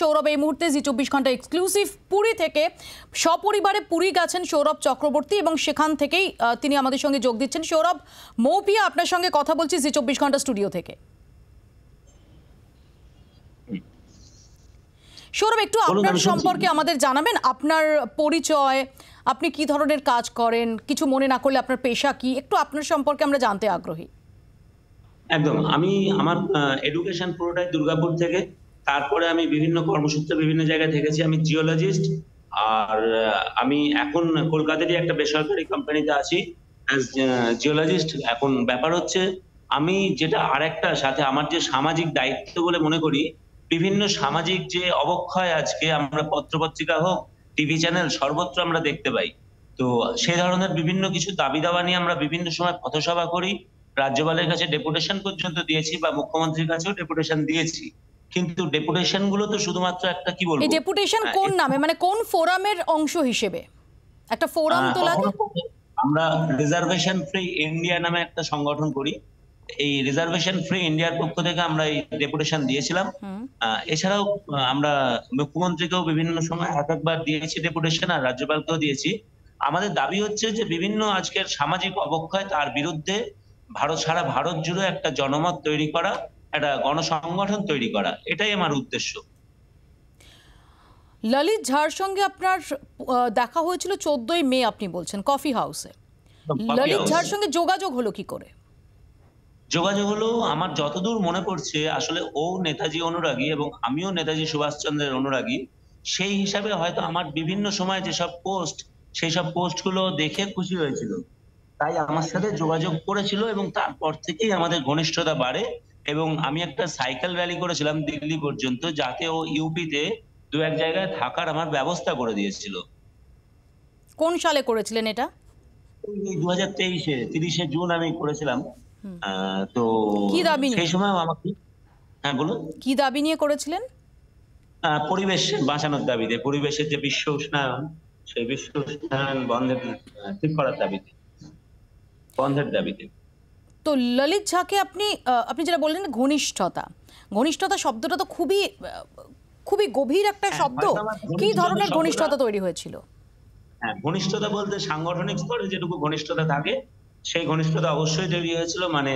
সৌরভ এই মুহূর্তে জি24 ঘন্টা এক্সক্লুসিভ পুরী থেকে সপরিবারে পুরী গেছেন সৌরভ চক্রবর্তী এবং সেখান থেকেই তিনি আমাদের সঙ্গে যোগ দিচ্ছেন। সৌরভ, মৌপিয়া আপনার সঙ্গে কথা বলছি জি24 ঘন্টা স্টুডিও থেকে। সৌরভ, একটু আপনার সম্পর্কে আমাদের জানাবেন, আপনার পরিচয়, আপনি কি ধরনের কাজ করেন, কিছু মনে না করলে আপনার পেশা কি, একটু আপনার সম্পর্কে আমরা জানতে আগ্রহী। একদম, আমি আমার এডুকেশন পুরোটাই দুর্গাপুর থেকে। তারপরে আমি বিভিন্ন কর্মসূত্রে বিভিন্ন জায়গায় থেকেছি। আমি জিওলজিস্ট, আর আমি এখন কলকাতারই একটা বেসরকারি কোম্পানিতে আছি অ্যাজ জিওলজিস্ট। এখন ব্যাপার হচ্ছে আমি যেটা আরেকটা সাথে আমার যে সামাজিক দায়িত্ব বলে মনে করি, বিভিন্ন সামাজিক যে অবক্ষয় আজকে আমরা পত্রপত্রিকা হোক, টিভি চ্যানেল সর্বত্র আমরা দেখতে পাই। তো সেই ধরনের বিভিন্ন কিছু দাবি দাওয়া নিয়ে আমরা বিভিন্ন সময় পথসভা করি, রাজ্যপালের কাছে ডেপুটেশন পর্যন্ত দিয়েছি বা মুখ্যমন্ত্রীর কাছেও ডেপুটেশন দিয়েছি। কিন্তু ডেপুটেশন গুলো তো শুধুমাত্র একটা কি বলবো, এই ডেপুটেশন কোন নামে, মানে কোন ফোরামের অংশ হিসেবে? একটা ফোরাম তো লাগে। আমরা রিজার্ভেশন ফ্রি ইন্ডিয়া নামে একটা সংগঠন করি। এই রিজার্ভেশন ফ্রি ইন্ডিয়ার পক্ষ থেকে আমরা এই ডেপুটেশন দিয়েছিলাম। এছাড়াও আমরা মুখ্যমন্ত্রীকেও বিভিন্ন সময় একবার দিয়েছি ডেপুটেশন, আর রাজ্যপালকেও দিয়েছি। আমাদের দাবি হচ্ছে যে বিভিন্ন আজকের সামাজিক অবক্ষয় তার বিরুদ্ধে সারা ভারত জুড়ে একটা জনমত তৈরি করা, একটা গণসংগঠন তৈরি করা, এটাই আমার উদ্দেশ্য। ললিত ঝার সঙ্গে আপনার দেখা হয়েছিল 14ই মে, আপনি বলছেন কফি হাউসে। ললিত ঝার সঙ্গে যোগাযোগ হলো কি করে? যোগাযোগ হলো, আমার যতদূর মনে পড়ছে আসলে ও নেতাজি অনুরাগী এবং আমিও নেতাজি সুভাষচন্দ্রের অনুরাগী। সেই হিসাবে হয়তো আমার বিভিন্ন সময় যেসব পোস্ট, সেই সব পোস্ট গুলো দেখে খুশি হয়েছিল, তাই আমার সাথে যোগাযোগ করেছিল এবং তারপর থেকেই আমাদের ঘনিষ্ঠতা বাড়ে। এবং আমি একটা সাইকেল র্যালি করেছিলাম দিল্লি পর্যন্ত, যাতে ও ইউপিতে দু এক জায়গায় থাকার আমার ব্যবস্থা করে দিয়েছিল। কোন সালে করেছিলেন এটা? 2023-এ 30শে জুন আমি করেছিলাম। তো কি দাবি নিয়ে? সেই সময় আমাকে, হ্যাঁ বলুন, কি দাবি নিয়ে করেছিলেন? পরিবেশ বাঁচানোর দাবিতে, পরিবেশের যে বিশ্ব উষ্ণায়ন, সেই বিশ্ব উষ্ণায়ন বন্ধের ঠিক করার দাবিতে, বন্ধের দাবিতে। তো ললিত ঝাকে আপনি যেটা বললেন ঘনিষ্ঠতা, ঘনিষ্ঠতা শব্দটা তো খুবই খুবই গভীর একটা শব্দ। কি ধরনের ঘনিষ্ঠতা তৈরি হয়েছিল? হ্যাঁ, ঘনিষ্ঠতা বলতে সাংগঠনিক স্তরে যেটুকু ঘনিষ্ঠতা থাকে সেই ঘনিষ্ঠতা অবশ্যই তৈরি হয়েছিল। মানে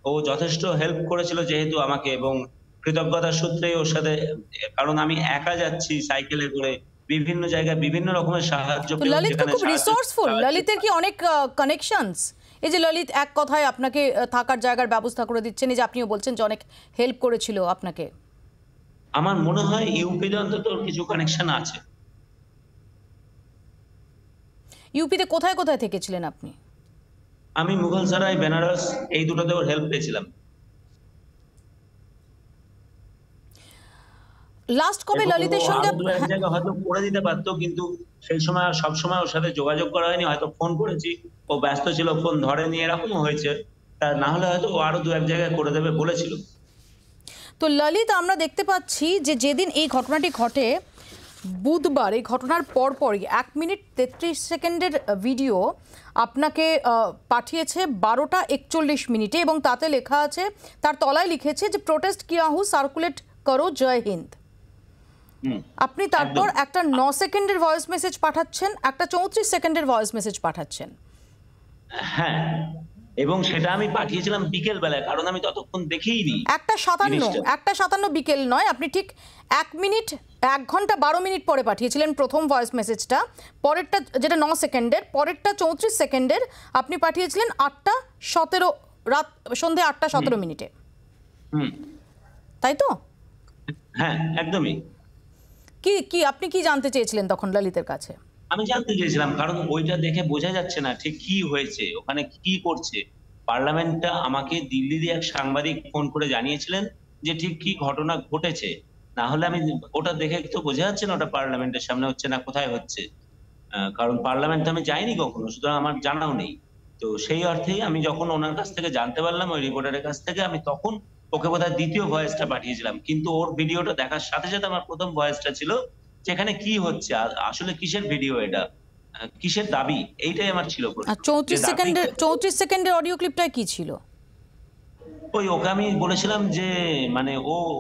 ও যথেষ্ট হেল্প করেছিল যেহেতু আমাকে, এবং কৃতজ্ঞতার সূত্রে ওর সাথে, কারণ আমি একা যাচ্ছি সাইকেলে করে বিভিন্ন জায়গায় বিভিন্ন রকমের সাহায্য। ললিত খুব রিসোর্সফুল। ললিতের কি অনেক কানেকশনস? এই যে ললিত এক কথায় আপনাকে থাকার জায়গার ব্যবস্থা করে দিচ্ছেন, এই যে আপনিও বলছেন যে অনেক হেল্প করেছিল আপনাকে। আমার মনে হয় ইউপিতে অন্তত কিছু কানেকশন আছে। ইউপিতে কোথায় কোথায় থেকেছিলেন আপনি? আমি মুঘলসরাই, বেনারস, এই দুটোতে ওর হেল্প পেয়েছিলাম। লাস্ট কবে ললিতের সঙ্গে এক জায়গা হয়তো করে দিতে পারতো, কিন্তু সেই সময় সব সময় ওর সাথে যোগাযোগ করা হয়নি। হয়তো ফোন করেছি, ও ব্যস্ত ছিল, ফোন ধরেনি, এরকমও হয়েছে। তা না হলে হয়তো ও আরো দু এক জায়গায় করে দেবে বলেছিল। তো ললিত, আমরা দেখতে পাচ্ছি যে যেদিন এই ঘটনাটি ঘটে বুধবার, এই ঘটনার পরপরই 1 মিনিট 33 সেকেন্ডের ভিডিও আপনাকে পাঠিয়েছে 12টা 41 মিনিটে, এবং তাতে লেখা আছে, তার তলায় লিখেছে যে প্রোটেস্ট কিয়া হু, সার্কুলেট করো, জয় হিন্দ। আপনি তারপর একটা 9 সেকেন্ডের ভয়েস মেসেজ পাঠাচ্ছেন, একটা 34 সেকেন্ডের ভয়েস মেসেজ পাঠাচ্ছেন। হ্যাঁ, এবং সেটা আমি পাঠিয়েছিলাম বিকেল বেলায়, কারণ আমি ততক্ষণ দেখিইনি। একটা 57 বিকেল নয়, আপনি ঠিক 1 ঘন্টা 12 মিনিট পরে পাঠিয়েছিলেন প্রথম ভয়েস মেসেজটা। পরেরটা যেটা 9 সেকেন্ডের, পরেরটা 34 সেকেন্ডের আপনি পাঠিয়েছিলেন 8টা 17, রাত সন্ধ্যে 8টা 17 মিনিটে। তাই তো? হ্যাঁ, একদমই। কি আপনি কি জানতে চেয়েছিলেন তখন ললিতের কাছে? আমি জানতে চেয়েছিলাম, কারণ ওইটা দেখে বোঝা যাচ্ছে না ঠিক কি হয়েছে, ওখানে কি করছে। পার্লামেন্টটা আমাকে দিল্লির এক সাংবাদিক ফোন করে জানিয়েছিলেন যে ঠিক কি ঘটনা ঘটেছে। না হলে আমি ওটা দেখে তো বোঝা যাচ্ছে না ওটা পার্লামেন্টের সামনে হচ্ছে না কোথায় হচ্ছে। কারণ পার্লামেন্টে আমি যাইনি কখনো, সুতরাং আমার জানাও নেই। তো সেই অর্থেই আমি যখন ওনার কাছ থেকে জানতে পারলাম, ওই রিপোর্টারের কাছ থেকে, আমি তখন ওকে বোধহয় দ্বিতীয় ভয়েসটা পাঠিয়েছিলাম। কিন্তু ওর ভিডিওটা দেখার সাথে সাথে আমার প্রথম ভয়েসটা ছিল যেখানে কি হচ্ছে, আসলে কিসের ভিডিও এটা, কিসের দাবি, এইটাই আমার ছিল প্রশ্ন। 34 সেকেন্ডের অডিও ক্লিপটায় কি ছিল? ওকে আমি বলেছিলাম যে মানে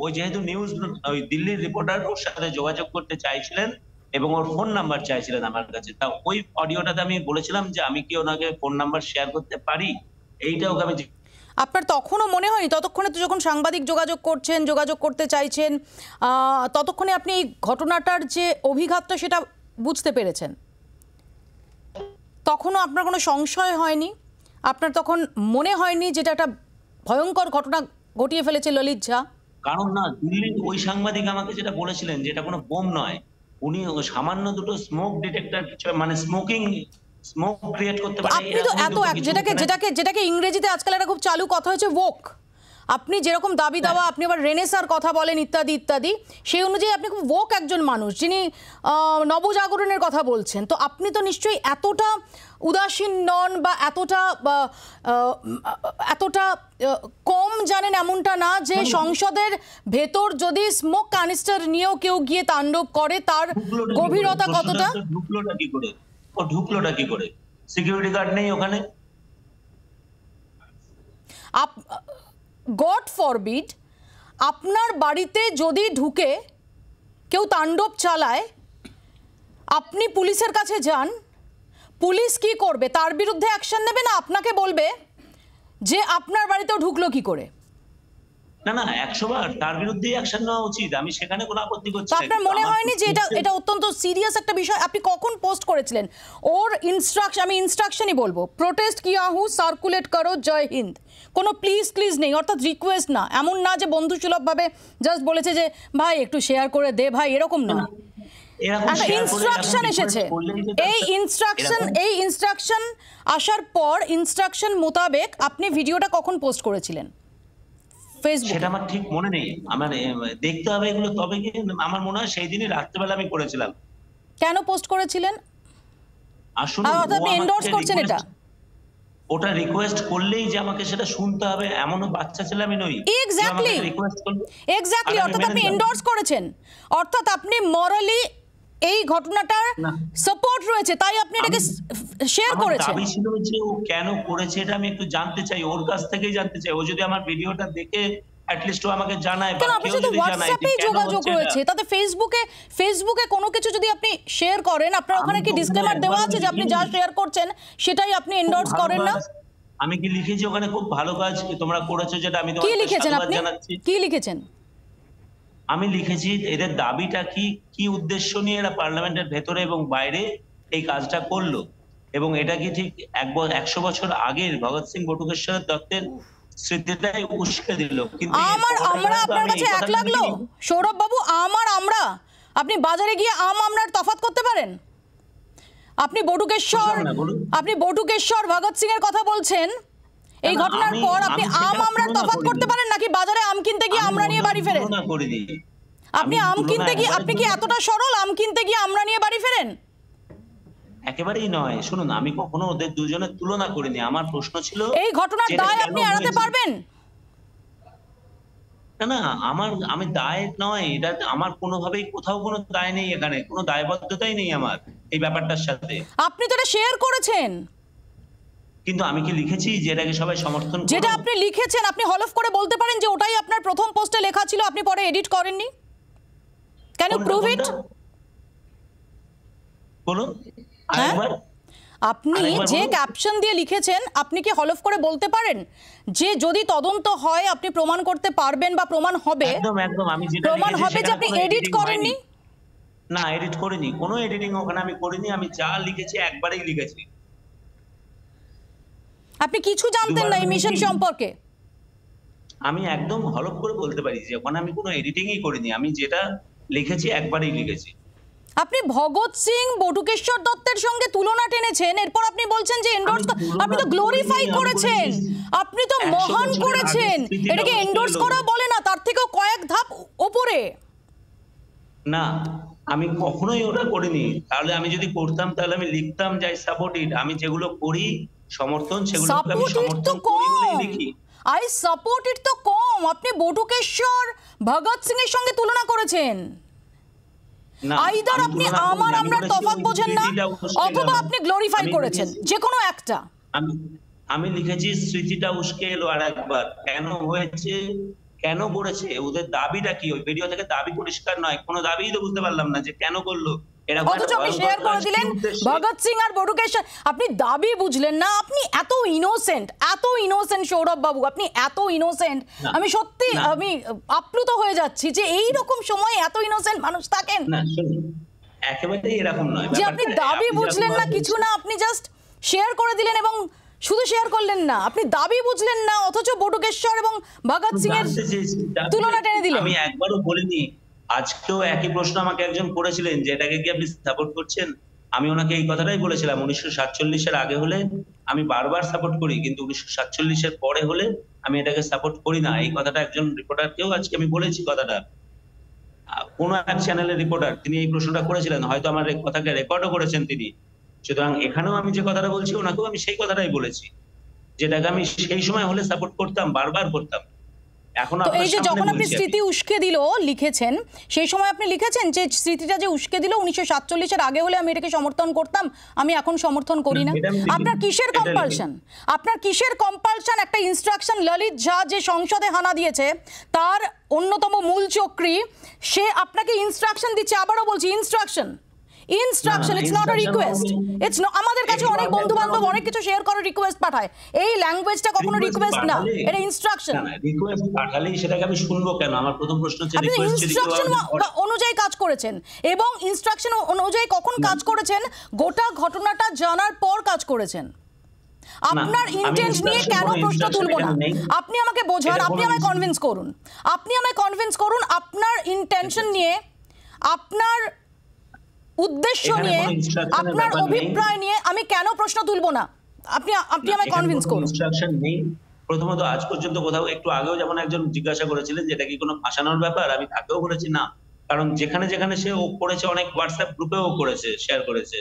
ওই যেহেতু নিউজ ওই দিল্লির রিপোর্টার, ওর সাথে যোগাযোগ করতে চাইছিলেন এবং ওর ফোন নাম্বার চাইছিলেন আমার কাছে। তা ওই অডিওটাতে আমি বলেছিলাম যে আমি কি ওনাকে ফোন নাম্বার শেয়ার করতে পারি, এইটা ওকে আমি আপনার তখনও মনে হয়নি, ততক্ষণে তো যখন সাংবাদিক যোগাযোগ করছেন, যোগাযোগ করতে চাইছেন, ততক্ষণে আপনি এই ঘটনাটার যে অভিঘাতটা সেটা বুঝতে পেরেছেন? তখনও আপনার কোনো সংশয় হয়নি? আপনার তখন মনে হয়নি যেটা একটা ভয়ঙ্কর ঘটনা ঘটিয়ে ফেলেছে ললিত ঝা? কারণ না, দিল্লির ওই সাংবাদিক আমাকে যেটা বলেছিলেন যে এটা কোনো বোম নয়, উনি সামান্য দুটো স্মোক ডিটেক্টর কিছু মানে স্মোক ক্রিয়েট করতে পারে। আপনি তো এত যেটাকে ইংরেজিতে আজকাল একটা খুব চালু কথা হয়েছে ভোক, আপনি যেরকম দাবি দাওয়া, আপনি আবার রেনেসার কথা বলেন ইত্যাদি ইত্যাদি, সেই অনুযায়ী আপনি খুব ভোক একজন মানুষ যিনি নবজাগরণের কথা বলছেন। তো আপনি তো নিশ্চয়ই এতটা উদাসীন নন বা এতটা কম জানেন এমনটা না যে সংসদের ভেতর যদি স্মোক কানিস্টার নিয়েও কেউ গিয়ে তাণ্ডব করে তার গভীরতা কতটা। ঢুকলোটা কি করে? সিকিউরিটি গার্ড নেই ওখানে? গড ফরবিড, আপনার বাড়িতে যদি ঢুকে কেউ তাণ্ডব চালায়, আপনি পুলিশের কাছে যান, পুলিশ কি করবে? তার বিরুদ্ধে অ্যাকশন নেবে না আপনাকে বলবে যে আপনার বাড়িতেও ঢুকলো কি করে? না 100 বার তার বিরুদ্ধে অ্যাকশন নেওয়া উচিত, আমি সেখানে কোনো আপত্তি করছি না। আপনার মনে হয়নি যে এটা অত্যন্ত সিরিয়াস একটা বিষয়? আপনি কখন পোস্ট করেছিলেন? ওর ইনস্ট্রাকশন, আমি ইনস্ট্রাকশনই বলবো, প্রোটেস্ট কিয়া হু, সার্কুলেট করো, জয় হিন্দ, কোনো প্লিজ নেই, অর্থাৎ রিকোয়েস্ট না, এমন না যে বন্ধুসুলভভাবে জাস্ট বলেছে যে ভাই একটু শেয়ার করে দে ভাই, এরকম না, একটা ইনস্ট্রাকশন এসেছে। এই ইনস্ট্রাকশন আসার পর ইনস্ট্রাকশন মোতাবেক আপনি ভিডিওটা কখন পোস্ট করেছিলেন ফেসবুকে? সেটা আমার ঠিক মনে নেই, আমার দেখতে হবে এগুলো, তবে কি আমার মনে হয় সেই দিনই রাত্রেবেলা আমি করেছিলাম। কেন পোস্ট করেছিলেন? আসলে আপনি এন্ডোর্স করছেন এটা? ওটা রিকোয়েস্ট করলেই যে আমাকে সেটা শুনতে হবে এমনও বাচ্চা ছেলে আমি নই। এক্স্যাক্টলি, অর্থাৎ আপনি এন্ডোর্স করেছেন, অর্থাৎ আপনি মরালি এই ঘটনাটার সাপোর্ট রয়েছে, তাই আপনি এটাকে শেয়ার করেছেন। দাবি ছিল যে ও কেন করেছে এটা আমি একটু জানতে চাই, ওর কাছ থেকেই জানতে চাই। ও যদি আমার ভিডিওটা দেখে অ্যাটলিস্ট ও আমাকে জানায়, বা কেন আপনার সাথে হোয়াটসঅ্যাপেই যোগাযোগ রয়েছে, তাতে ফেসবুকে কোনো কিছু যদি আপনি শেয়ার করেন, আপনার ওখানে কি ডিসক্লেমার দেওয়া আছে যে আপনি যা শেয়ার করছেন সেটাই আপনি এন্ডোর্স করেন না? আমি কি লিখেছি ওখানে খুব ভালো কাজ তোমরা করেছো, যেটা আমি তোমাকে সাধুবাদ জানাচ্ছি। কি লিখেছেন? আমি লিখেছি এদের দাবিটা কি উদ্দেশ্য নিয়ে এরা পার্লামেন্টের ভেতরে এবং বাইরে এই কাজটা করলো, এবং এটা কি ঠিক 100 বছর আগের ভগৎ সিং বটুকেশ্বর দত্তের স্মৃতিটাই উস্কে দিল। কিন্তু আমরা আপনার কাছে এক লাগলো সৌরভ বাবু, আমরা আপনি বাজারে গিয়ে আমরার তফাৎ করতে পারেন? আপনি বটুকেশ্বর ভগৎ সিং এর কথা বলছেন, এই ঘটনার পর আপনি আমরার তফাৎ করতে পারেন নাকি বাজারে আম কিনতে গিয়ে আমরা নিয়ে বাড়ি ফেরেন? আপনি আপনি কি এতটা সরল, আম কিনতে গিয়ে আমরা নিয়ে বাড়ি ফেরেন? একেবারেই নয়। শুনুন, আমি কখনো ওদের দুজনের তুলনা করিনি। আমার প্রশ্ন ছিল এই ঘটনার দায় আপনি এড়াতে পারবেন? না আমি দায় নয়, এটা আমার কোনোভাবেই কোথাও কোনো দায় নেই, এখানে কোনো দায়বদ্ধতাই নেই আমার এই ব্যাপারটার সাথে। আপনি তো এটা শেয়ার করেছেন, কিন্তু আমি কি লিখেছি যে এটাকে সবাই সমর্থন করবে? যেটা আপনি লিখেছেন আপনি হলফ করে বলতে পারেন যে ওটাই আপনার প্রথম পোস্টে লেখা ছিল, আপনি পরে এডিট করেননি? Can you prove it? বলুন আরেকবার। আপনি যে ক্যাপশন দিয়ে লিখেছেন, আপনি কি হলফ করে বলতে পারেন যে যদি তদন্ত হয় আপনি প্রমাণ করতে পারবেন বা প্রমাণ হবে? একদম আমি যেটা প্রমাণ হবে যে আপনি এডিট করেননি? না, এডিট করিনি, কোনো এডিটিং ওখানে আমি করিনি। আমি যা লিখেছি একবারেই লিখেছি। আপনি কিছু জানতেন না এই মিশন সম্পর্কে? আমি একদম হলফ করে বলতে পারি যে ওখানে আমি কোনো এডিটিংই করিনি, আমি যেটা লিখেছি একবারেই লিখেছি। আপনি ভগৎ সিং বটুকেশ্বর দত্তের সঙ্গে তুলনা টেনেছেন, এরপর আপনি বলছেন যে এন্ডোর্স, আপনি তো গ্লোরিফাই করেছেন, আপনি তো মহান করেছেন, এটাকে এন্ডোর্স করা বলে না, তার থেকেও কয়েক ধাপ উপরে। না, আমি কখনোই ওটা করিনি। তাহলে আমি যদি করতাম তাহলে আমি লিখতাম যে আই সাপোর্ট ইট। আমি যেগুলো করি সমর্থন, সেগুলো আমি সমর্থন করি বলেই লিখি। আই সাপোর্ট ইট তো কম, আপনি বটুকেশ্বর ভগৎ সিং এর সঙ্গে তুলনা করেছেন। আইদার আপনি আমরার তফাৎ বোঝেন না, অথবা আপনি গ্লোরিফাই করেছেন, যে কোনো একটা। আমি লিখেছি স্মৃতিটা উস্কে এলো আর একবার, কেন হয়েছে, কেন করেছে, ওদের দাবিটা কি? ওই ভিডিও থেকে দাবি পরিষ্কার নয়, কোনো দাবিই তো বুঝতে পারলাম না যে কেন করলো। এরকম অথচ একটা আপনি ভয়ঙ্কর শেয়ার করে কাজ কি দিলেন উদ্দেশ্যে? ভগৎ সিং আর বটুকেশ্বর। আপনি দাবি বুঝলেন না, আপনি এত ইনোসেন্ট সৌরভ বাবু, আপনি এত ইনোসেন্ট। না, আমি সত্যি না। আমি আপ্লুত হয়ে যাচ্ছি যে এই রকম সময় এত ইনোসেন্ট মানুষ থাকেন, না শুনুন, একেবারেই এরকম নয় যে আপনি ব্যাপারটা। দাবি আপনি বুঝলেন যেরকম না, কিছু না, আপনি জাস্ট শেয়ার করে দিলেন এবং শুধু শেয়ার করলেন না, আপনি দাবি বুঝলেন না, অথচ বটুকেশ্বর এবং ভগৎ সিং এর জানতে চেয়েছি, তুলনা টেনে দিলেন। আমি একবারও বলিনি। আজকেও একই প্রশ্ন আমাকে একজন করেছিলেন যে এটাকে কি আপনি সাপোর্ট করছেন? আমি ওনাকে এই কথাটাই বলেছিলাম, 1947 এর আগে হলে আমি বারবার সাপোর্ট করি, কিন্তু 1947 এর পরে হলে আমি এটাকে সাপোর্ট করি না। এই কথাটা একজন রিপোর্টারকেও আজকে আমি বলেছি কথাটা। কোন এক চ্যানেলের রিপোর্টার তিনি এই প্রশ্নটা করেছিলেন, হয়তো আমার এই কথাকে রেকর্ডও করেছেন তিনি। সুতরাং এখানেও আমি যে কথাটা বলছি ওনাকেও আমি সেই কথাটাই বলেছি, যেটাকে আমি সেই সময় হলে সাপোর্ট করতাম, বারবার করতাম। এখন তো এই আপনার যে সামনে যখন আপনি বলছি স্মৃতি উস্কে দিল লিখেছেন, সেই সময় আপনি লিখেছেন যে স্মৃতিটা যে উস্কে দিল 1947 এর আগে হলে আমি এটাকে সমর্থন করতাম, আমি এখন সমর্থন করি না। এটা আমি লিখিনি। আপনার কিসের এটা কম্পালশন? আপনার কিসের কম্পালশন? একটা ইনস্ট্রাকশন ললিত ঝা যে সংসদে হানা দিয়েছে, তার অন্যতম মূল চক্রী, সে আপনাকে ইনস্ট্রাকশন দিচ্ছে। আবারও বলছি, ইটস নট আ রিকোয়েস্ট। আমাদের কাছে অনেক বন্ধু বান্ধব অনেক কিছু শেয়ার করার রিকোয়েস্ট পাঠায়, এই ল্যাঙ্গুয়েজটা কখনো রিকোয়েস্ট না, এটা ইনস্ট্রাকশন। না, রিকোয়েস্ট পাঠালেই সেটাকে আমি শুনবো কেন? আমার প্রথম প্রশ্ন হচ্ছে আপনি রিকোয়েস্ট যদি কেউ ইনস্ট্রাকশন অনুযায়ী কাজ করেছেন, এবং ইনস্ট্রাকশন অনুযায়ী কখন কাজ করেছেন? গোটা ঘটনাটা জানার পর কাজ করেছেন। আপনার ইন্টেন্ট নিয়ে কেন প্রশ্ন তুলবো না? আপনি আমাকে বোঝান, আপনি আমায় কনভিন্স করুন, আপনার ইন্টেনশন নিয়ে, আপনার উদ্দেশ্য নিয়ে, আপনার অভিপ্রায় নিয়ে আমি কেন প্রশ্ন তুলবো না? আপনি আমায় কনভিন্স করুন। ইনস্ট্রাকশন নেই। প্রথমত আজ পর্যন্ত কোথাও, একটু আগেও যেমন একজন জিজ্ঞাসা করেছিলেন যেটা কি কোনো ফাঁসানোর ব্যাপার, আমি তাকেও বলেছি না। কারণ যেখানে যেখানে সে ও করেছে, অনেক হোয়াটসঅ্যাপ গ্রুপেও করেছে, শেয়ার করেছে।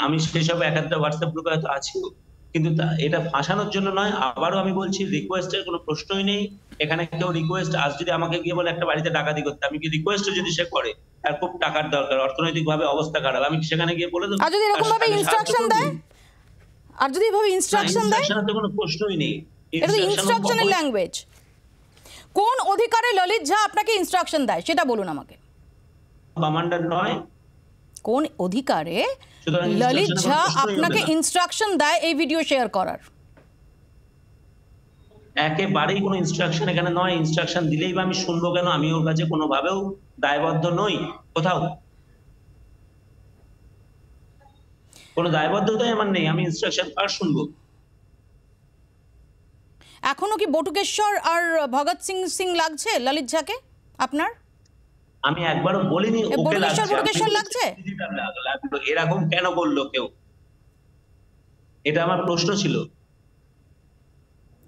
আমি সেসব এক একটা হোয়াটসঅ্যাপ গ্রুপে হয়তো আছিও, কিন্তু এটা ফাঁসানোর জন্য নয়। আবারও আমি বলছি, রিকোয়েস্টের কোনো প্রশ্নই নেই এখানে। কেউ রিকোয়েস্ট, আজ যদি আমাকে গিয়ে বলে একটা বাড়িতে ডাকাতি করতে, আমি কি রিকোয়েস্টও যদি সে করে, তার খুব টাকার দরকার, অর্থনৈতিকভাবে অবস্থা খারাপ, আমি সেখানে গিয়ে বলে দেবো? আর যদি এরকম ভাবে ইনস্ট্রাকশন দেয়, ইনস্ট্রাকশনের তো কোনো প্রশ্নই নেই। এটা তো ইনস্ট্রাকশনের ল্যাঙ্গুয়েজ। কোন অধিকারে ললিত ঝা আপনাকে ইনস্ট্রাকশন দেয় সেটা বলুন আমাকে। কমান্ডার নয়। কোন অধিকারে সুতরাং ললিত instruction এর ঝা কোনো প্রশ্নই আপনাকে হবে না। ইনস্ট্রাকশন দেয় এই ভিডিও শেয়ার করার? একেবারেই কোনো ইনস্ট্রাকশন এখানে নয়। ইনস্ট্রাকশন দিলেই বা আমি শুনবো কেন? আমি ওর কাছে কোনোভাবেও দায়বদ্ধ নই কোথাও। কোনো দায়বদ্ধতাই আমার নেই, আমি ইনস্ট্রাকশন কার শুনবো? এখনো কি বটুকেশ্বর আর ভগৎ সিং লাগছে ললিত ঝাকে আপনার? আমি একবারও বলিনি ওকে লাগছে। বটুকেশ্বর লাগছে? লাগলো, এরকম কেন বললো কেউ? এটা আমার প্রশ্ন ছিল।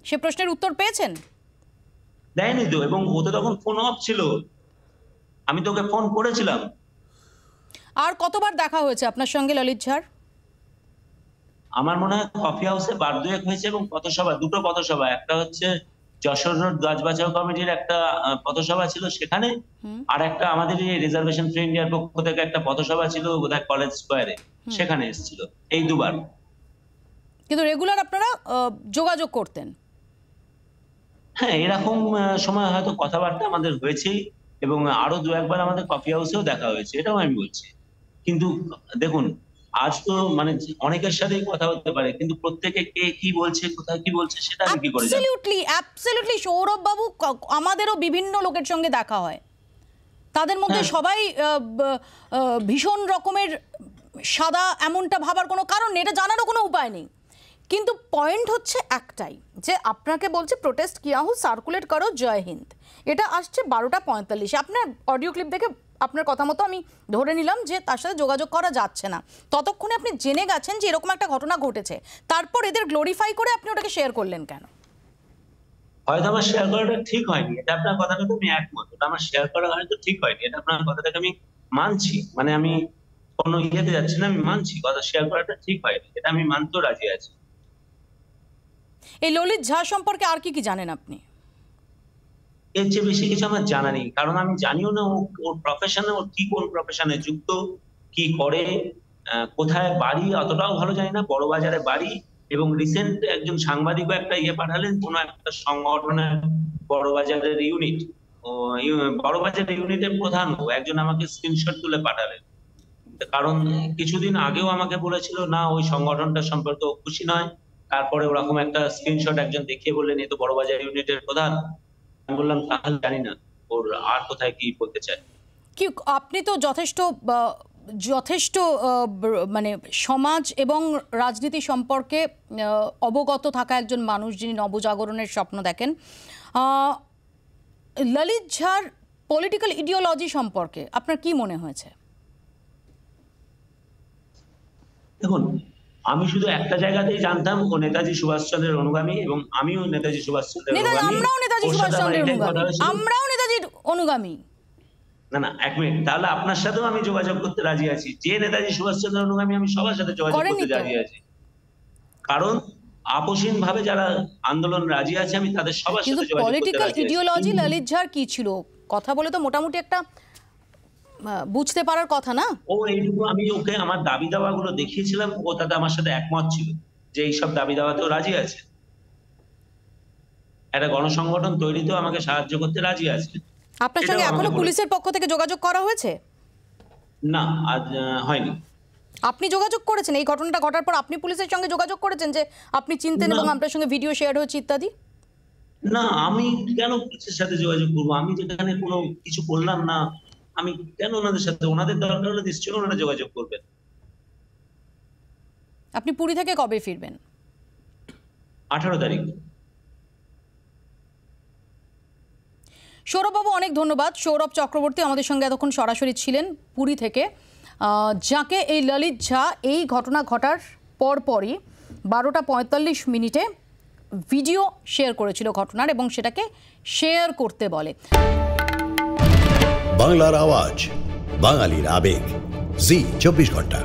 সে প্রশ্নের উত্তর পেয়েছেন? দেয়নি তো, এবং ও তো তখন ফোন অফ ছিল, আমি তোকে ফোন করেছিলাম। আর কতবার দেখা হয়েছে আপনার সঙ্গে ললিত ঝার? আমার মনে হয় কফি হাউসে বার দুয়েক হয়েছে, এবং পথসভা, দুটো পথসভা। একটা হচ্ছে যশোর রোড গাছ বাঁচাও কমিটির একটা পথসভা ছিল সেখানে, আর একটা আমাদের এই রিজার্ভেশন ফ্রি ইন্ডিয়ার পক্ষ থেকে একটা পথসভা ছিল বোধহয় কলেজ স্কোয়ারে, সেখানে এসেছিল এই দুবার। কিন্তু রেগুলার আপনারা যোগাযোগ করতেন? হ্যাঁ, এরকম সময় হয়তো কথাবার্তা আমাদের হয়েছেই, এবং আরো দু একবার আমাদের কফি হাউসেও দেখা হয়েছে, এটাও আমি বলছি। কিন্তু দেখুন, আজ তো মানে অনেকের সাথেই কথা হতে পারে, কিন্তু প্রত্যেকে কে কি বলছে, কোথায় কি বলছে, সেটা আমি কি করে জানবো? অ্যাবসলিউটলি সৌরভ বাবু, আমাদেরও বিভিন্ন লোকের সঙ্গে দেখা হয়, তাদের মধ্যে সবাই ভীষণ রকমের সাদা এমনটা ভাবার কোনো কারণ নেই, এটা জানারও কোনো উপায় নেই। কিন্তু পয়েন্ট হচ্ছে একটাই, যে আপনাকে বলছে প্রোটেস্ট কিয়া হু, সার্কুলেট করো, জয় হিন্দ। এটা আসছে 12:45। আপনার অডিও ক্লিপ দেখে আপনার কথা মতো আমি ধরে নিলাম যে তার সাথে যোগাযোগ করা যাচ্ছে না। ততক্ষণে আপনি জেনে গেছেন যে এরকম একটা ঘটনা ঘটেছে, তারপর এদের গ্লোরিফাই করে আপনি ওটাকে শেয়ার করলেন কেন? হয়তো আমার শেয়ার করাটা ঠিক হয়নি, এটা আপনার কথাটাতে আমি একমত। ওটা আমার শেয়ার করা হয়তো ঠিক হয়নি, এটা আপনার কথাটাকে আমি মানছি। মানে আমি কোনো ইয়েতে যাচ্ছি না, আমি মানছি কথা শেয়ার করাটা ঠিক হয়নি, এটা আমি মানতেও রাজি আছি। এই ললিত ঝা সম্পর্কে আর কি কি জানেন আপনি? এর চেয়ে বেশি কিছু আমার জানা নেই, কারণ আমি জানিও না ওর প্রফেশনে, ওর কি কোন প্রফেশনে যুক্ত, কি করে, কোথায় বাড়ি অতটাও ভালো জানি না। বড় বাজারে বাড়ি, এবং রিসেন্ট একজন সাংবাদিকও একটা পাঠালেন, কোন একটা সংগঠনের বড়বাজারের ইউনিট, বড়বাজার ইউনিটের প্রধান একজন আমাকে স্ক্রিনশট তুলে পাঠালেন। কারণ কিছুদিন আগেও আমাকে বলেছিল না ওই সংগঠনটা সম্পর্কে খুশি নয়, তারপরে ওরকম একটা স্ক্রিনশট একজন দেখিয়ে বললেন এ তো বড়বাজার ইউনিটের প্রধান। আমি বললাম তাহলে জানি না ওর আর কোথায় কি বলতে চায়। কি আপনি তো যথেষ্ট মানে সমাজ এবং রাজনীতি সম্পর্কে অবগত থাকা একজন মানুষ, যিনি নবজাগরণের স্বপ্ন দেখেন। ললিত ঝার পলিটিক্যাল ইডিওলজি সম্পর্কে আপনার কি মনে হয়েছে? দেখুন, আমি শুধু একটা জায়গাতেই জানতাম ও নেতাজি সুভাষচন্দ্রের অনুগামী, এবং আমিও নেতাজি সুভাষচন্দ্রের অনুগামী। আমরাও নেতাজি সুভাষচন্দ্রের অনুগামী, আমরাও নেতাজির অনুগামী। না, এক মিনিট, তাহলে আপনার সাথেও আমি যোগাযোগ করতে রাজি আছি। যে নেতাজি সুভাষচন্দ্রের অনুগামী আমি সবার সাথে যোগাযোগ করতে রাজি আছি, কারণ আপোষহীন ভাবে যারা আন্দোলন রাজি আছে আমি তাদের সবার সাথে যোগাযোগ করতে রাজি আছি। পলিটিক্যাল ইডিওলজি ললিত ঝার কি ছিল কথা বলে তো মোটামুটি একটা বুঝতে পারার কথা না? ও এইটুকু আমি ওকে আমার দাবি দাওয়াগুলো দেখিয়েছিলাম, ও তাতে আমার সাথে একমত ছিল যে এইসব দাবি দাওয়াতেও রাজি আছে। একটা গণসংগঠন তৈরিতেও আমাকে সাহায্য করতে রাজি আছে। আপনার সঙ্গে এখনো পুলিশের পক্ষ থেকে যোগাযোগ করা হয়েছে? না, আজ হয়নি। আপনি যোগাযোগ করেছেন এই ঘটনাটা ঘটার পর? আপনি পুলিশের সঙ্গে যোগাযোগ করেছেন যে আপনি চিনতেন এবং আপনার সঙ্গে ভিডিও শেয়ার হয়েছে ইত্যাদি? না, আমি কেন পুলিশের সাথে যোগাযোগ করবো? আমি যেখানে কোনো কিছু করলাম না, আমি কেন ওনাদের সাথে? ওনাদের দরকার হলে নিশ্চয়ই ওনারা যোগাযোগ করবেন। আপনি পুরী থেকে কবে ফিরবেন? 18 তারিখ। সৌরভবাবু, অনেক ধন্যবাদ। সৌরভ চক্রবর্তী আমাদের সঙ্গে এতক্ষণ সরাসরি ছিলেন পুরী থেকে, যাকে এই ললিত ঝা এই ঘটনা ঘটার পরপরই 12টা 45 মিনিটে ভিডিও শেয়ার করেছিল ঘটনার, এবং সেটাকে শেয়ার করতে বলে। বাংলার আওয়াজ, বাঙালির আবেগ, জি 24 ঘন্টা।